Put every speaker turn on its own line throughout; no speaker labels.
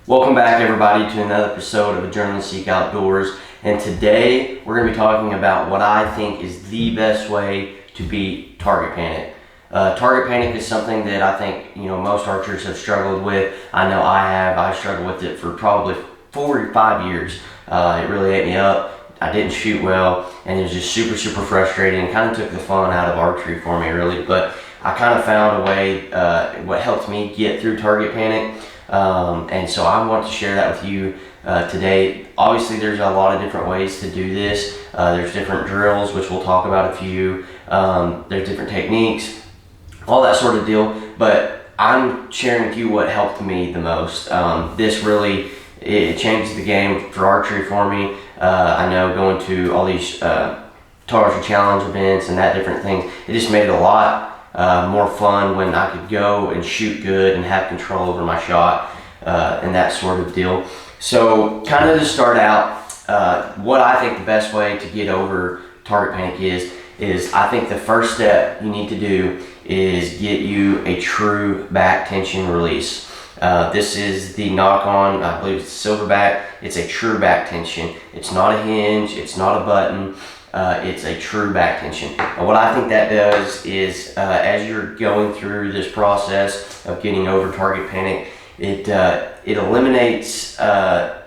Welcome back everybody to another episode of Adrenaline Seek Outdoors, and today we're going to be talking about what I think is the best way to beat target panic. Target panic is something that I think most archers have struggled with. I know I have. I struggled with it for probably 4 or 5 years. It really ate me up. I didn't shoot well, and it was just super frustrating. Kind of took the fun out of archery for me, really. But I kind of found a way what helped me get through target panic. And so I want to share that with you today. Obviously there's a lot of different ways to do this. There's different drills, which we'll talk about a few. There's different techniques, all that sort of deal, but I'm sharing with you what helped me the most. This really, it changed the game for archery for me. I know going to all these Archery Challenge events and that different things, it just made it a lot more fun when I could go and shoot good and have control over my shot and that sort of deal. So kind of to start out, what I think the best way to get over target panic is I think the first step you need to do is get you a true back tension release. This is the knock-on, I believe it's silverback. It's a true back tension. It's not a hinge, it's not a button. It's a true back tension. And what I think that does is as you're going through this process of getting over target panic, it eliminates a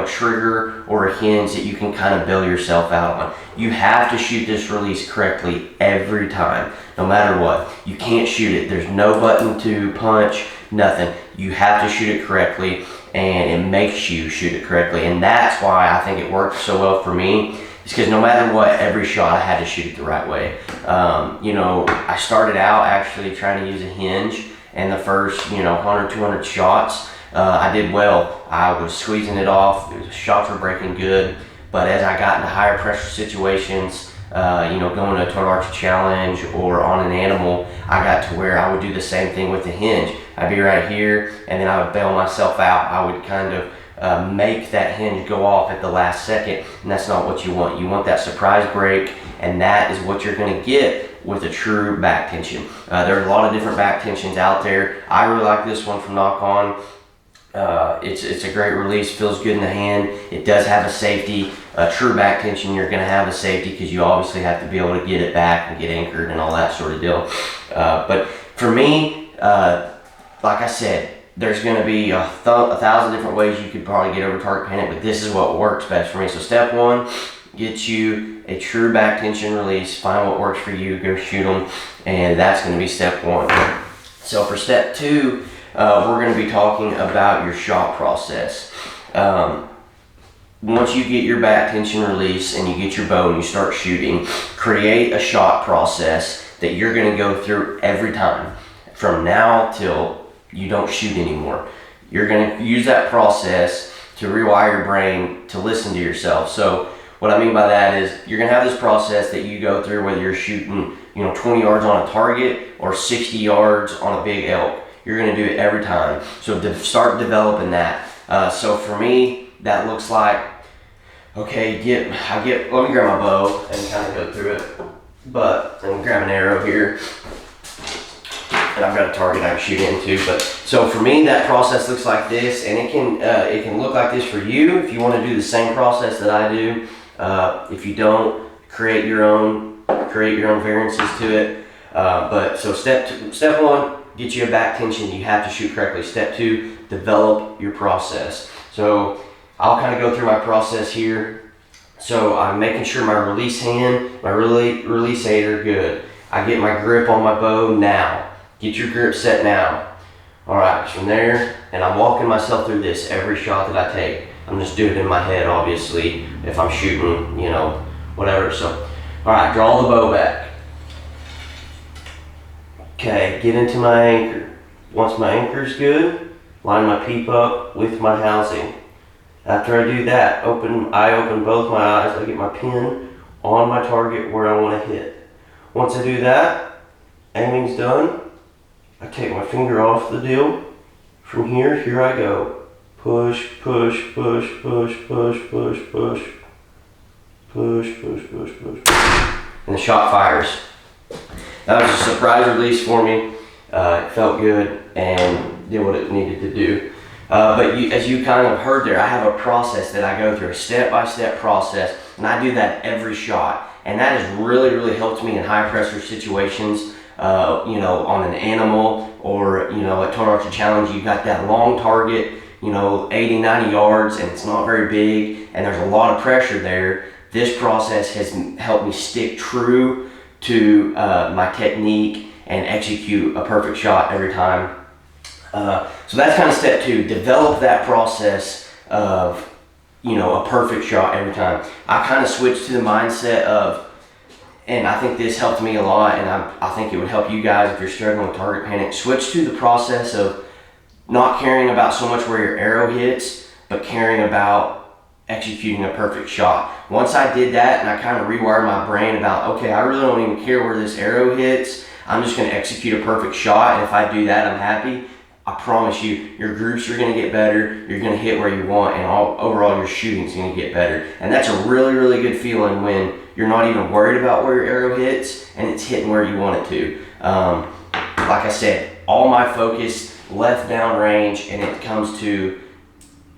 trigger or a hinge that you can kind of bail yourself out on. You have to shoot this release correctly every time, no matter what. You can't shoot it. There's no button to punch, nothing. You have to shoot it correctly, and it makes you shoot it correctly. And that's why I think it worked so well for me. It's because no matter what, every shot I had to shoot it the right way. I started out actually trying to use a hinge, and the first 100, 200 shots, I did well. I was squeezing it off. The shots were breaking good. But as I got into higher pressure situations, going to a TUO Archery Challenge or on an animal, I got to where I would do the same thing with the hinge. I'd be right here, and then I would bail myself out. I would kind of make that hinge go off at the last second, and that's not what you want. You want that surprise break, and that is what you're going to get with a true back tension. There are a lot of different back tensions out there. I really like this one from Knock On. It's a great release, feels good in the hand. It does have a safety. A true back tension, you're going to have a safety because you obviously have to be able to get it back and get anchored and all that sort of deal. But for me, like I said, there's going to be a thousand different ways you could probably get over target panic, but this is what works best for me. So step one, get you a true back tension release. Find what works for you, go shoot them, and that's going to be step one. So for step two, we're going to be talking about your shot process. Once you get your back tension release and you get your bow and you start shooting, create a shot process that you're going to go through every time from now till you don't shoot anymore. You're going to use that process to rewire your brain to listen to yourself. So what I mean by that is you're going to have this process that you go through whether you're shooting 20 yards on a target or 60 yards on a big elk. You're going to do it every time. So to start developing that. So for me, that looks like, okay, let me grab my bow and kind of go through it. But I'm gonna grab an arrow here. And I've got a target I can shoot into. But so for me, that process looks like this, and it can look like this for you if you want to do the same process that I do. If you don't, create your own variances to it. But so step one, get you a back tension. You have to shoot correctly. Step two, develop your process. So I'll kind of go through my process here. So I'm making sure my release hand, my release hand are good. I get my grip on my bow now. Get your grip set now. All right, from there, and I'm walking myself through this every shot that I take. I'm just doing it in my head, obviously, if I'm shooting, whatever. So, all right, draw the bow back. Okay, get into my anchor. Once my anchor's good, line my peep up with my housing. After I do that, I open both my eyes. I get my pin on my target where I want to hit. Once I do that, aiming's done. I take my finger off the deal. From here I go. Push, push, push, push, push, push, push. Push, push, push, push. And the shot fires. That was a surprise release for me. It felt good and did what it needed to do. As you kind of heard there, I have a process that I go through, a step-by-step process, and I do that every shot. And that has really helped me in high pressure situations, on an animal or, at Total Archery Challenge. You've got that long target, 80, 90 yards, and it's not very big, and there's a lot of pressure there. This process has helped me stick true to my technique and execute a perfect shot every time. So that's kind of step 2, develop that process of, a perfect shot every time. I kind of switched to the mindset of, and I think this helped me a lot, and I think it would help you guys if you're struggling with target panic. Switch to the process of not caring about so much where your arrow hits, but caring about executing a perfect shot. Once I did that, and I kind of rewired my brain about, okay, I really don't even care where this arrow hits, I'm just going to execute a perfect shot, and if I do that, I'm happy. I promise you, your groups are going to get better, you're going to hit where you want, and overall your shooting's going to get better. And that's a really good feeling when you're not even worried about where your arrow hits, and it's hitting where you want it to. Like I said, all my focus left down range, and it comes to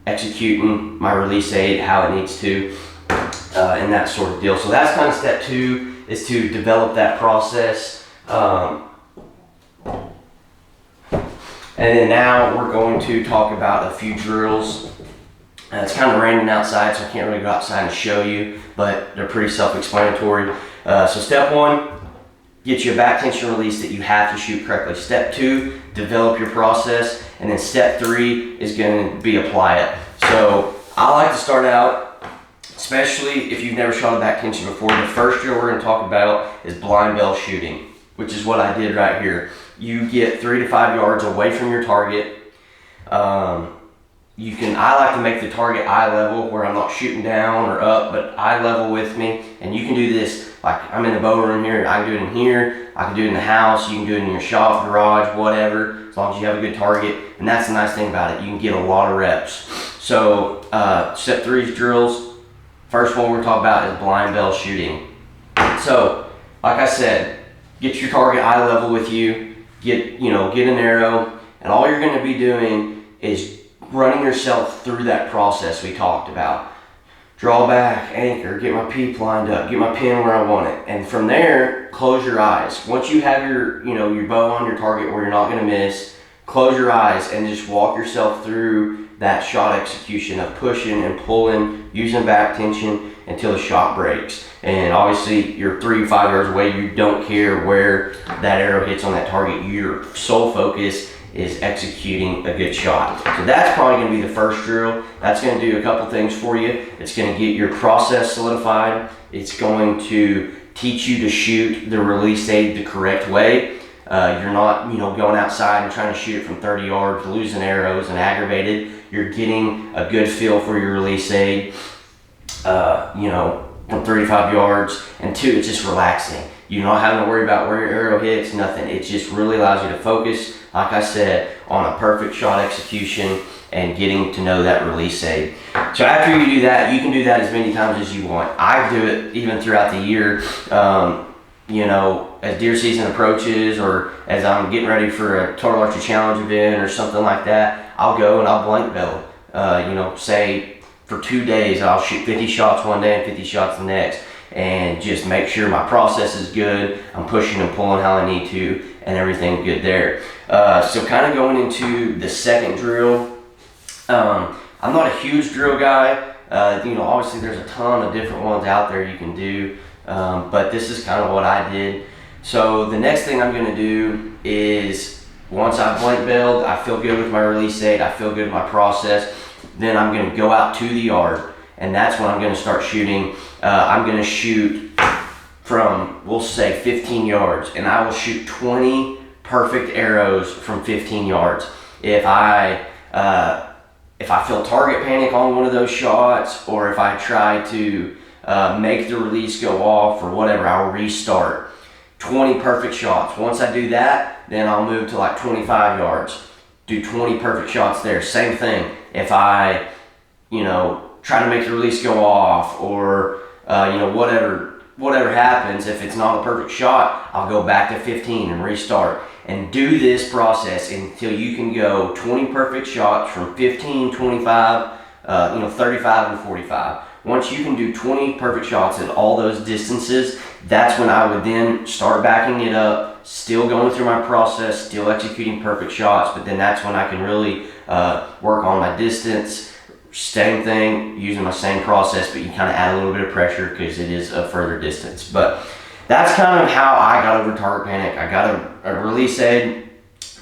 executing my release aid how it needs to, and that sort of deal. So that's kind of step 2, is to develop that process. And then now we're going to talk about a few drills. It's kind of raining outside, so I can't really go outside and show you, but they're pretty self-explanatory. So step 1, get you a back tension release that you have to shoot correctly. Step 2, develop your process. And then step 3 is going to be apply it. So I like to start out, especially if you've never shot a back tension before, the first drill we're going to talk about is blind bell shooting, which is what I did right here. You get 3 to 5 yards away from your target. I like to make the target eye level, where I'm not shooting down or up, but eye level with me. And you can do this, like I'm in the bow room here, I can do it in here, I can do it in the house, you can do it in your shop, garage, whatever, as long as you have a good target. And that's the nice thing about it, you can get a lot of reps. So step 3's drills. First one we're talking about is blind bell shooting. So like I said, get your target eye level with you. Get an arrow, and all you're going to be doing is running yourself through that process we talked about. Draw back, anchor, get my peep lined up, get my pin where I want it, and from there, close your eyes. Once you have your bow on your target where you're not going to miss, close your eyes and just walk yourself through that shot execution of pushing and pulling, using back tension until the shot breaks. And obviously you're 3 to 5 yards away, you don't care where that arrow hits on that target. Your sole focus is executing a good shot. So that's probably going to be the first drill. That's going to do a couple things for you. It's going to get your process solidified. It's going to teach you to shoot the release aid the correct way. You're not going outside and trying to shoot it from 30 yards, losing arrows and aggravated. You're getting a good feel for your release aid, from 35 yards, and 2, it's just relaxing. You're not having to worry about where your arrow hits, nothing. It just really allows you to focus, like I said, on a perfect shot execution and getting to know that release aid. So after you do that, you can do that as many times as you want. I do it even throughout the year. As deer season approaches, or as I'm getting ready for a Total Archery Challenge event or something like that, I'll go and I'll blank bell. Say for 2 days, I'll shoot 50 shots one day and 50 shots the next, and just make sure my process is good, I'm pushing and pulling how I need to, and everything's good there. So kind of going into the second drill, I'm not a huge drill guy. Obviously there's a ton of different ones out there you can do, but this is kind of what I did. So the next thing I'm going to do is, once I've blank belled, I feel good with my release aid, I feel good with my process, then I'm going to go out to the yard, and that's when I'm going to start shooting. I'm going to shoot from, we'll say, 15 yards, and I will shoot 20 perfect arrows from 15 yards. If I feel target panic on one of those shots, or if I try to make the release go off or whatever, I'll restart. 20 perfect shots. Once I do that, then I'll move to like 25 yards. Do 20 perfect shots there. Same thing. If I, try to make the release go off, or whatever happens, if it's not a perfect shot, I'll go back to 15 and restart. and do this process until you can go 20 perfect shots from 15, 25, 35 and 45. Once you can do 20 perfect shots at all those distances, that's when I would then start backing it up, still going through my process, still executing perfect shots, but then that's when I can really work on my distance. Same thing, using my same process, but you kind of add a little bit of pressure because it is a further distance. But that's kind of how I got over target panic. I got a release aid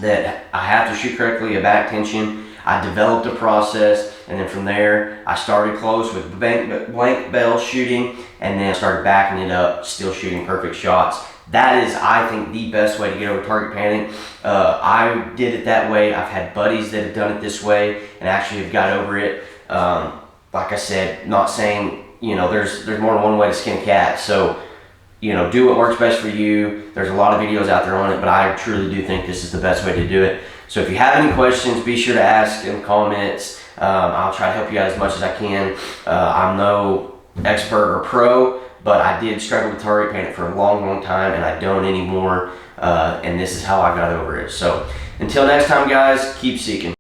that I have to shoot correctly, a back tension. I developed a process, and then from there, I started close with blank bell shooting, and then I started backing it up, still shooting perfect shots. That is, I think, the best way to get over target panic. I did it that way. I've had buddies that have done it this way and actually have got over it. Like I said, not saying, there's more than one way to skin a cat. So, do what works best for you. There's a lot of videos out there on it, but I truly do think this is the best way to do it. So if you have any questions, be sure to ask in the comments. I'll try to help you out as much as I can. I'm no expert or pro, but I did struggle with target panic for a long time, and I don't anymore. And this is how I got over it. So until next time, guys, keep seeking.